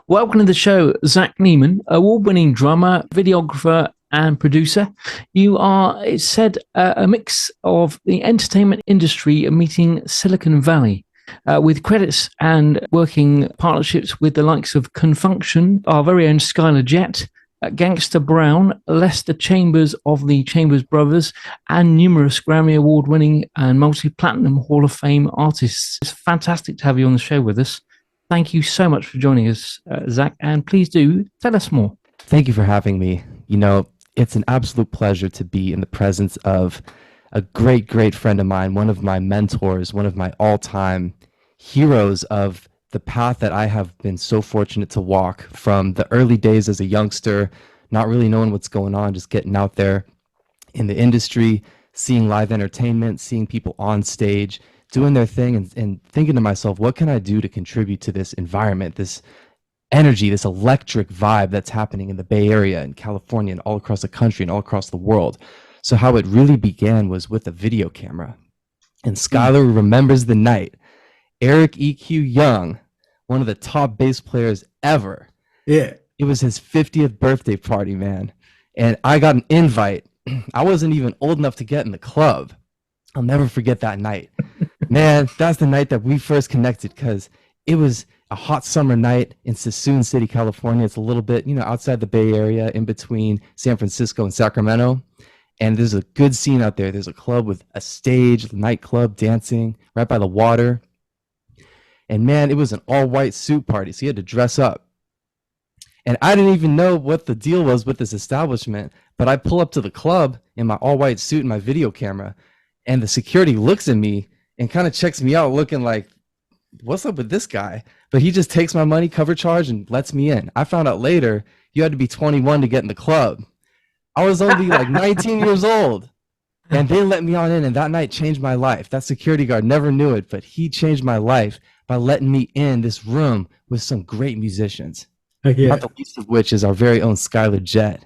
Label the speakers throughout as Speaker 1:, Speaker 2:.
Speaker 1: Welcome to the show, Zach Nieman, award-winning drummer, videographer, and producer. You are, it's said, a mix of the entertainment industry meeting Silicon Valley, with credits and working partnerships with the likes of Confunction, our very own Skyler Jett, Gangster Brown, Lester Chambers of the Chambers Brothers, and numerous Grammy Award-winning and multi-platinum Hall of Fame artists. It's fantastic to have you on the show with us. Thank you so much for joining us, Zach, and please do tell us more.
Speaker 2: Thank you for having me. You know, it's an absolute pleasure to be in the presence of a great, great friend of mine, one of my mentors, one of my all-time heroes of the path that I have been so fortunate to walk from the early days as a youngster, not really knowing what's going on, just getting out there in the industry, seeing live entertainment, seeing people on stage, doing their thing and thinking to myself, what can I do to contribute to this environment, this energy, this electric vibe that's happening in the Bay Area and California and all across the country and all across the world. So how it really began was with a video camera. And Skyler remembers the night. Eric E.Q. Young, one of the top bass players ever.
Speaker 3: Yeah.
Speaker 2: It was his 50th birthday party, man. And I got an invite. I wasn't even old enough to get in the club. I'll never forget that night. Man, that's the night that we first connected because it was a hot summer night in Sassoon City, California. It's a little bit, outside the Bay Area, in between San Francisco and Sacramento. And there's a good scene out there. There's a club with a stage, nightclub, dancing right by the water. And man, it was an all-white suit party, so you had to dress up. And I didn't even know what the deal was with this establishment, but I pull up to the club in my all-white suit and my video camera, and the security looks at me and kind of checks me out looking like, what's up with this guy? But he just takes my money, cover charge, and lets me in. I found out later you had to be 21 to get in the club. I was only like 19 years old, and they let me on in, and that night changed my life. That security guard never knew it, but he changed my life by letting me in this room with some great musicians.
Speaker 3: Yeah.
Speaker 2: Not the least of which is our very own Skyler Jett.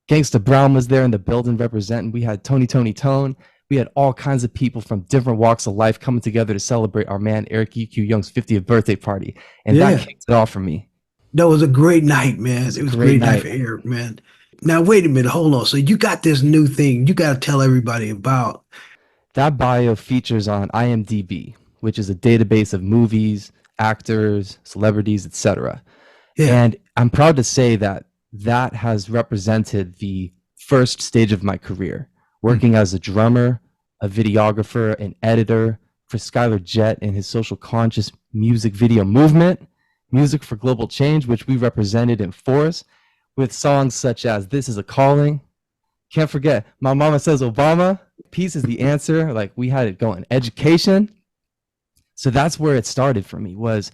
Speaker 2: Gangsta Brown was there in the building representing. We had Tony Tone. We had all kinds of people from different walks of life coming together to celebrate our man Eric E.Q. Young's 50th birthday party. And that kicked it off for me.
Speaker 3: That was a great night, man. It was a great night for Eric, man. Now, wait a minute. Hold on. So you got this new thing you got to tell everybody about.
Speaker 2: That bio features on IMDb, which is a database of movies, actors, celebrities, etc.
Speaker 3: Yeah.
Speaker 2: And I'm proud to say that that has represented the first stage of my career, working as a drummer, a videographer, an editor for Skyler Jett and his social conscious music video movement, Music for Global Change, which we represented in force with songs such as This Is a Calling, can't forget My Mama Says Obama, Peace is the Answer. Like, we had it going. Education. So that's where it started for me was,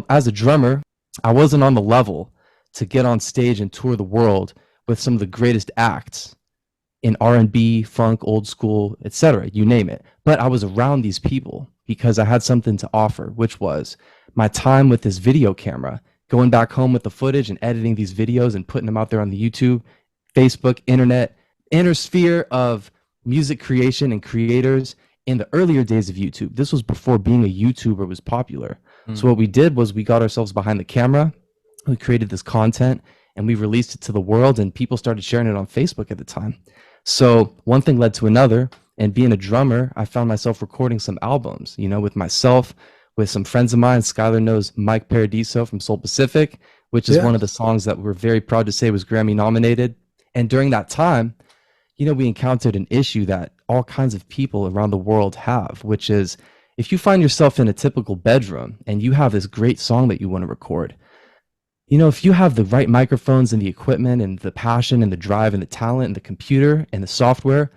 Speaker 2: as a drummer, I wasn't on the level to get on stage and tour the world with some of the greatest acts in R&B, funk, old school, etc., you name it. But I was around these people because I had something to offer, which was my time with this video camera, going back home with the footage and editing these videos and putting them out there on the YouTube, Facebook, internet, inner sphere of music creation and creators in the earlier days of YouTube. This was before being a YouTuber was popular. So what we did was we got ourselves behind the camera, we created this content, and we released it to the world, and people started sharing it on Facebook at the time. So one thing led to another, and being a drummer, I found myself recording some albums, with myself, with some friends of mine. Skyler knows Mike Paradiso from Soul Pacific, which is one of the songs that we're very proud to say was Grammy nominated. And during that time, we encountered an issue that all kinds of people around the world have, which is if you find yourself in a typical bedroom and you have this great song that you want to record, if you have the right microphones and the equipment and the passion and the drive and the talent and the computer and the software,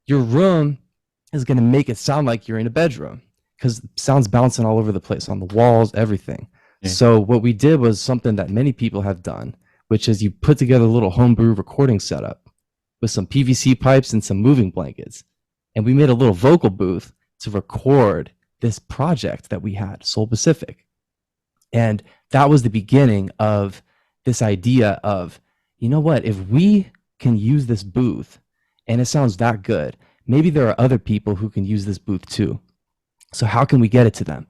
Speaker 2: your room is going to make it sound like you're in a bedroom because sound's bouncing all over the place on the walls, everything. Yeah. So what we did was something that many people have done, which is you put together a little homebrew recording setup with some PVC pipes and some moving blankets. And we made a little vocal booth to record this project that we had, Soul Pacific. And that was the beginning of this idea of, if we can use this booth and it sounds that good, maybe there are other people who can use this booth too. So how can we get it to them?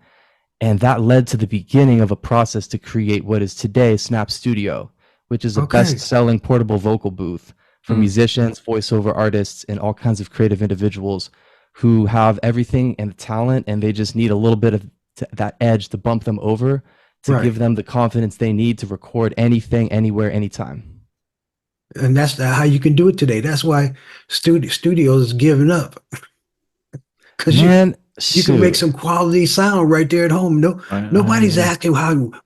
Speaker 2: And that led to the beginning of a process to create what is today Snap Studio, which is a
Speaker 3: Okay.
Speaker 2: best-selling portable vocal booth for musicians, voiceover artists, and all kinds of creative individuals who have everything and the talent, and they just need a little bit of that edge to bump them over, to
Speaker 3: Right.
Speaker 2: give them the confidence they need to record anything, anywhere, anytime.
Speaker 3: And that's how you can do it today. That's why studios is giving up. Because
Speaker 2: Man,
Speaker 3: you can make
Speaker 2: shoot.
Speaker 3: some quality sound right there at home. Nobody's asking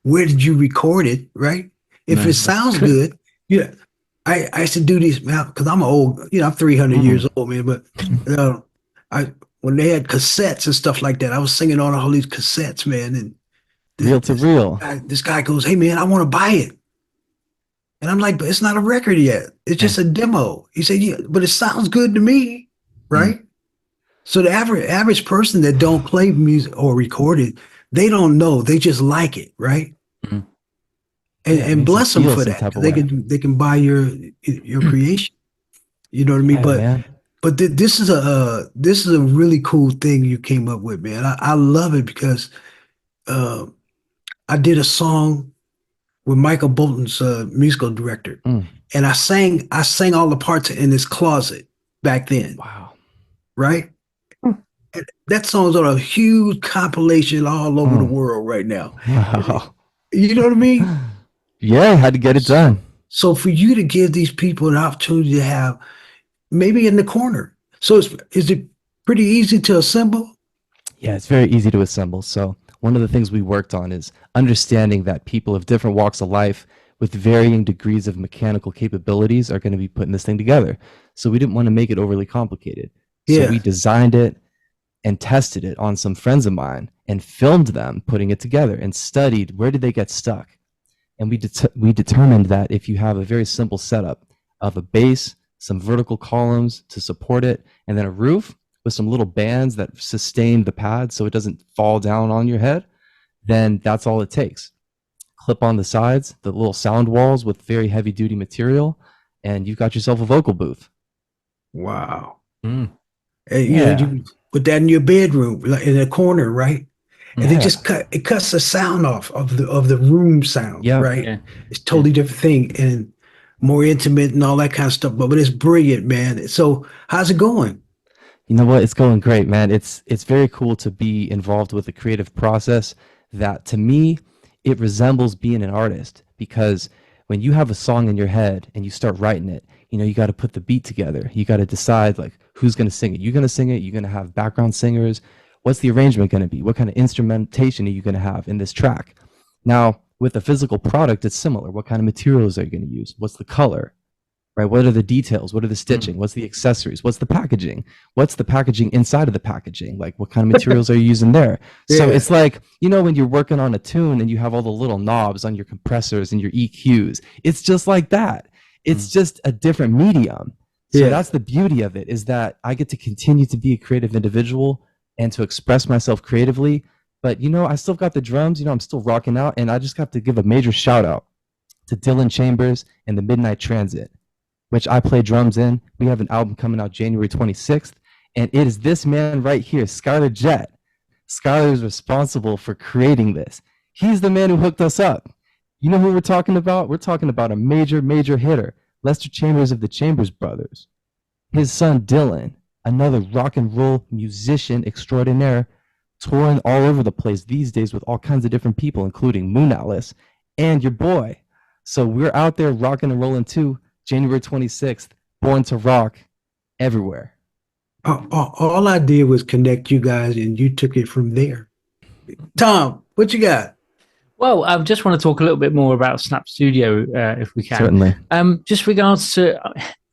Speaker 3: where did you record it, right? If it sounds good, yeah. I used to do these because I'm old, I'm 300 years old, man. But when they had cassettes and stuff like that, I was singing on all these cassettes, man. And
Speaker 2: Reel to reel.
Speaker 3: this guy goes, "Hey, man, I want to buy it," and I'm like, "But it's not a record yet. It's just a demo." He said, "Yeah, but it sounds good to me, right?" So the average person that don't play music or record it, they don't know. They just like it, right? And bless them for that. They can buy your creation. You know what I mean? But this is a really cool thing you came up with, man. I love it because I did a song with Michael Bolton's musical director, and I sang all the parts in his closet back then.
Speaker 2: Wow!
Speaker 3: Right? And that song's on a huge compilation all over the world right now.
Speaker 2: Wow!
Speaker 3: You know what I mean?
Speaker 2: Yeah, I had to get it done.
Speaker 3: So for you to give these people an opportunity to have maybe in the corner. So is it pretty easy to assemble?
Speaker 2: Yeah, it's very easy to assemble. So one of the things we worked on is understanding that people of different walks of life with varying degrees of mechanical capabilities are going to be putting this thing together. So we didn't want to make it overly complicated. So we designed it and tested it on some friends of mine and filmed them putting it together and studied where did they get stuck. And we determined that if you have a very simple setup of a base, some vertical columns to support it, and then a roof with some little bands that sustain the pad so it doesn't fall down on your head, then that's all it takes. Clip on the sides, the little sound walls with very heavy duty material, and you've got yourself a vocal booth.
Speaker 3: Wow. And you put that in your bedroom, like in a corner, right? And it cuts the sound off of the room sound, right? Yeah. It's totally different thing and more intimate and all that kind of stuff. But it's brilliant, man. So how's it going?
Speaker 2: You know what? It's going great, man. It's very cool to be involved with the creative process that, to me, it resembles being an artist, because when you have a song in your head and you start writing it, you got to put the beat together. You got to decide like who's going to sing it. You're going to sing it. You're going to have background singers. What's the arrangement going to be? What kind of instrumentation are you going to have in this track? Now, with a physical product, it's similar. What kind of materials are you going to use? What's the color? Right? What are the details? What are the stitching? What's the accessories? What's the packaging? What's the packaging inside of the packaging? Like, what kind of materials are you using there? So it's like, when you're working on a tune and you have all the little knobs on your compressors and your EQs, it's just like that. It's just a different medium. So that's the beauty of it, is that I get to continue to be a creative individual and to express myself creatively. But, I still got the drums, I'm still rocking out. And I just have to give a major shout out to Dylan Chambers and the Midnight Transit, which I play drums in. We have an album coming out January 26th. And it is this man right here, Skyler Jett. Skyler is responsible for creating this. He's the man who hooked us up. You know who we're talking about? We're talking about a major, major hitter, Lester Chambers of the Chambers Brothers. His son, Dylan, another rock and roll musician extraordinaire, touring all over the place these days with all kinds of different people, including Moon Atlas and your boy. So we're out there rocking and rolling too. January 26th, Born to Rock, everywhere.
Speaker 3: All I did was connect you guys, and you took it from there. Tom, what you got?
Speaker 1: Well, I just want to talk a little bit more about Snap Studio, if we can.
Speaker 2: Certainly.
Speaker 1: Just regards to,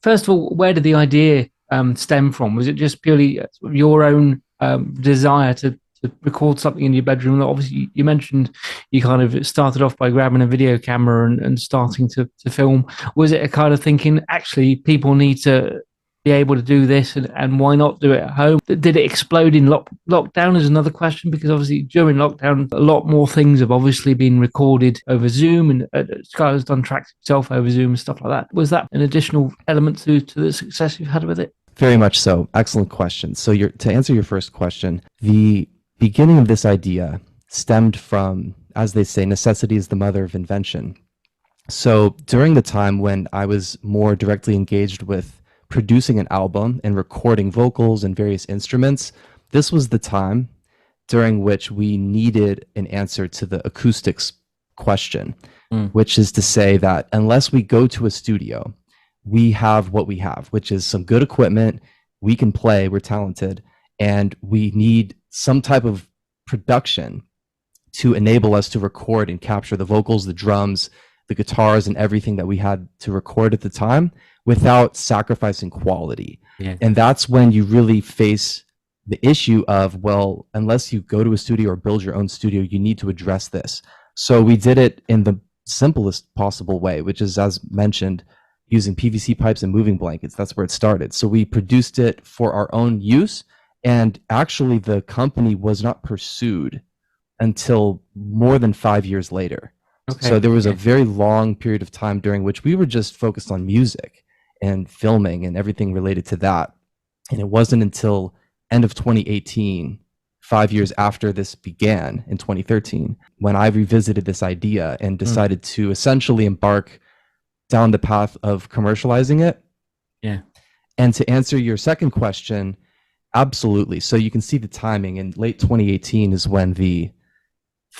Speaker 1: first of all, where did the idea stem from? Was it just purely your own desire to record something in your bedroom? Obviously, you mentioned you kind of started off by grabbing a video camera and starting to film. Was it a kind of thinking, actually, people need to be able to do this, and why not do it at home? Did it explode in lockdown is another question, because obviously during lockdown, a lot more things have obviously been recorded over Zoom, and Skyler's done tracks himself over Zoom and stuff like that. Was that an additional element to the success you've had with it?
Speaker 2: Very much so. Excellent question. So to answer your first question, the beginning of this idea stemmed from, as they say, necessity is the mother of invention. So during the time when I was more directly engaged with producing an album and recording vocals and various instruments, this was the time during which we needed an answer to the acoustics question, which is to say that unless we go to a studio, we have what we have, which is some good equipment, we can play, we're talented, and we need some type of production to enable us to record and capture the vocals, the drums, the guitars, and everything that we had to record at the time without sacrificing quality.
Speaker 1: Yeah.
Speaker 2: And that's when you really face the issue of, well, unless you go to a studio or build your own studio, you need to address this. So we did it in the simplest possible way, which is, as mentioned, using PVC pipes and moving blankets. That's where it started. So we produced it for our own use. And actually, the company was not pursued until more than 5 years later. Okay. So there was a very long period of time during which we were just focused on music and filming and everything related to that. And it wasn't until end of 2018, 5 years after this began in 2013, when I revisited this idea and decided to essentially embark down the path of commercializing it.
Speaker 1: Yeah.
Speaker 2: And to answer your second question, absolutely. So you can see the timing. In late 2018 is when the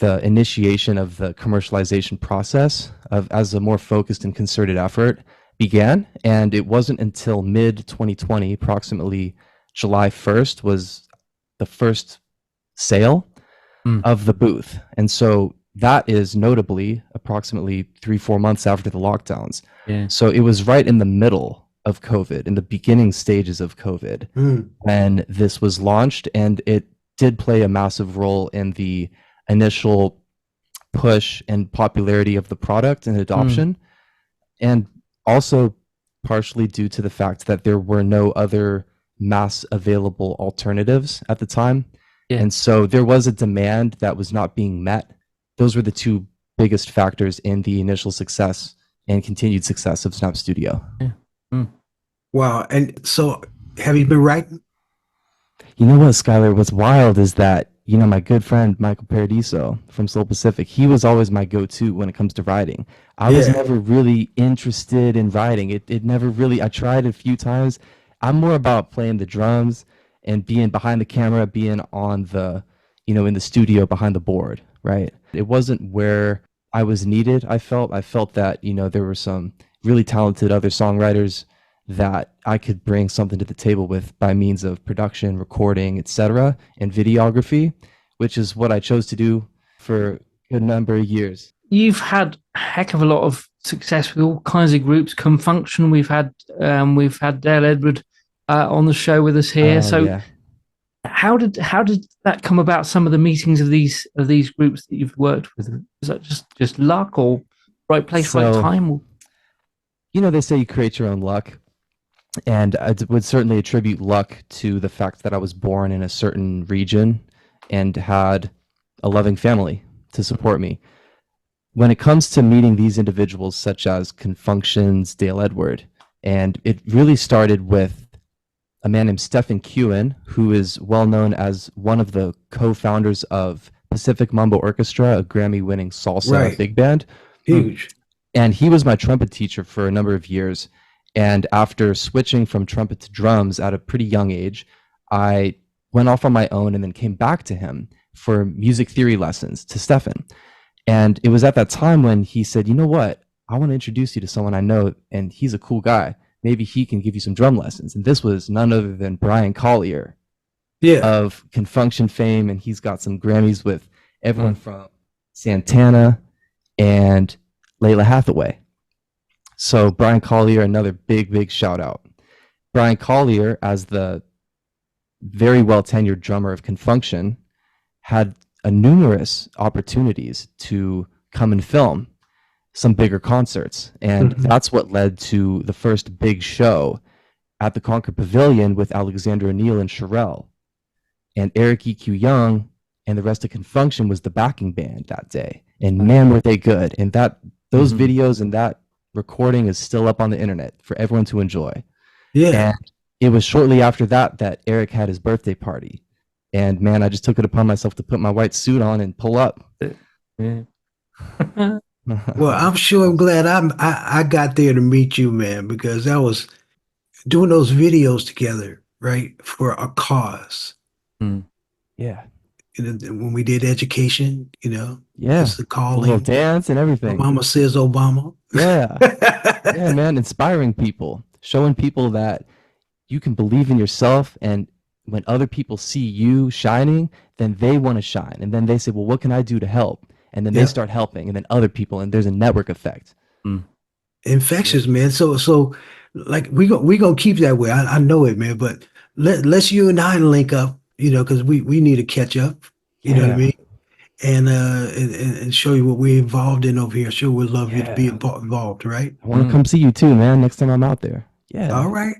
Speaker 2: initiation of the commercialization process as a more focused and concerted effort began. And it wasn't until mid 2020, approximately July 1st, was the first sale of the booth. And so that is notably approximately 3-4 months after the lockdowns.
Speaker 1: Yeah.
Speaker 2: So it was right in the middle of COVID, in the beginning stages of COVID, when this was launched. And it did play a massive role in the initial push and popularity of the product and adoption. And also partially due to the fact that there were no other mass available alternatives at the time. Yeah. And so there was a demand that was not being met. Those were the two biggest factors in the initial success and continued success of Snap Studio.
Speaker 1: Yeah.
Speaker 3: Wow. And so have you been writing?
Speaker 2: You know what, Skyler, what's wild is that, you know, my good friend Michael Paradiso from Soul Pacific, he was always my go-to when it comes to writing. I was never really interested in writing. It never really, I tried a few times. I'm more about playing the drums and being behind the camera, being on the, you know, in the studio behind the board, right? It wasn't where I was needed. I felt that, you know, there were some really talented other songwriters that I could bring something to the table with by means of production, recording, etc., and videography, which is what I chose to do for a good number of years.
Speaker 1: You've had a heck of a lot of success with all kinds of groups. Come Function, we've had Dale Edward on the show with us here. How did that come about? Some of the meetings of these groups that you've worked with, is that just luck or right place, right time?
Speaker 2: You know, they say you create your own luck. And I would certainly attribute luck to the fact that I was born in a certain region and had a loving family to support me. When it comes to meeting these individuals, such as Confunctions, Dale Edward, and it really started with a man named Stephen Kewen, who is well known as one of the co-founders of Pacific Mambo Orchestra, a Grammy-winning salsa big band.
Speaker 3: Huge.
Speaker 2: And he was my trumpet teacher for a number of years. And after switching from trumpet to drums at a pretty young age, I went off on my own and then came back to him for music theory lessons, to Stefan. And it was at that time when he said, you know what, I want to introduce you to someone I know, and he's a cool guy. Maybe he can give you some drum lessons. And this was none other than Bryant Collier of Confunction fame. And he's got some Grammys with everyone from Santana and Layla Hathaway. So Brian Collier, another big shout out. Brian Collier, as the very well tenured drummer of Confunction, had numerous opportunities to come and film some bigger concerts. And that's what led to the first big show at the Concord Pavilion with Alexander O'Neill and Sherelle. And Eric E.Q. Young and the rest of Confunction was the backing band that day. And man, were they good. And those videos and that recording is still up on the internet for everyone to enjoy. And it was shortly after that Eric had his birthday party. And man, I just took it upon myself to put my white suit on and pull up.
Speaker 1: Yeah.
Speaker 3: Well, I'm sure I'm glad I got there to meet you, man, because I was doing those videos together, right, for a cause.
Speaker 2: Yeah.
Speaker 3: When we did education,
Speaker 2: Yeah.
Speaker 3: it's the
Speaker 2: A
Speaker 3: calling.
Speaker 2: little dance and everything.
Speaker 3: Mama says Obama.
Speaker 2: Yeah. Yeah, man, inspiring people, showing people that you can believe in yourself, and when other people see you shining, then they want to shine, and then they say, well, what can I do to help? And then they start helping, and then other people, and there's a network effect.
Speaker 3: Infectious, man. So like we gonna keep that way. I know it, man. But let's you and I link up, because we need to catch up. You know what I mean? And show you what we're involved in over here. Sure, we'd love you to be involved, right?
Speaker 2: I want to come see you too, man, next time I'm out there. Yeah.
Speaker 3: All right.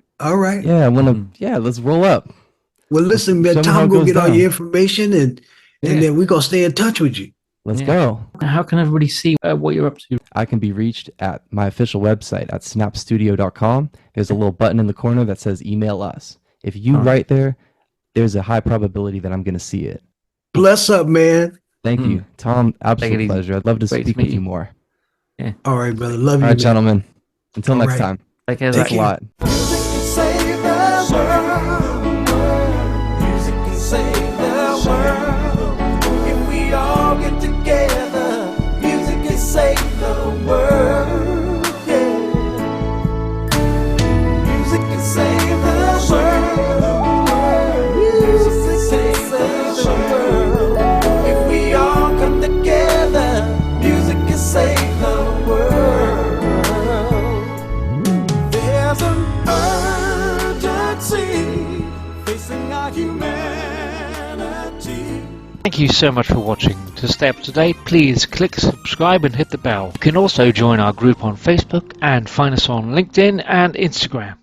Speaker 2: Yeah, I want to. Yeah, let's roll up.
Speaker 3: Well, listen, man.
Speaker 2: Show me how
Speaker 3: Tom
Speaker 2: it
Speaker 3: gonna
Speaker 2: goes
Speaker 3: get all
Speaker 2: down.
Speaker 3: your information, and then we're gonna stay in touch with you.
Speaker 2: Let's go.
Speaker 1: How can everybody see what you're up to?
Speaker 2: I can be reached at my official website at snapstudio.com. There's a little button in the corner that says email us. If you write there, there's a high probability that I'm going to see it.
Speaker 3: Bless up, man.
Speaker 2: Thank you, Tom. Absolute
Speaker 1: easy.
Speaker 2: pleasure. I'd love to
Speaker 1: Great to
Speaker 2: speak
Speaker 1: meet
Speaker 2: with you
Speaker 1: you.
Speaker 2: more.
Speaker 3: All right, brother. Love you,
Speaker 2: All right,
Speaker 3: man.
Speaker 2: gentlemen. Until
Speaker 3: All
Speaker 2: next
Speaker 3: right.
Speaker 2: time.
Speaker 1: Take care.
Speaker 3: Take
Speaker 2: Thanks a lot.
Speaker 4: Music can save the world. Music can save the world. If we all get together, music can save the world. Yeah. Music can save the world. Music can save the world. If we all come together, music can save the world. There's an urgency facing our humanity.
Speaker 5: Thank you so much for watching. To stay up to date, please click subscribe and hit the bell. You can also join our group on Facebook and find us on LinkedIn and Instagram.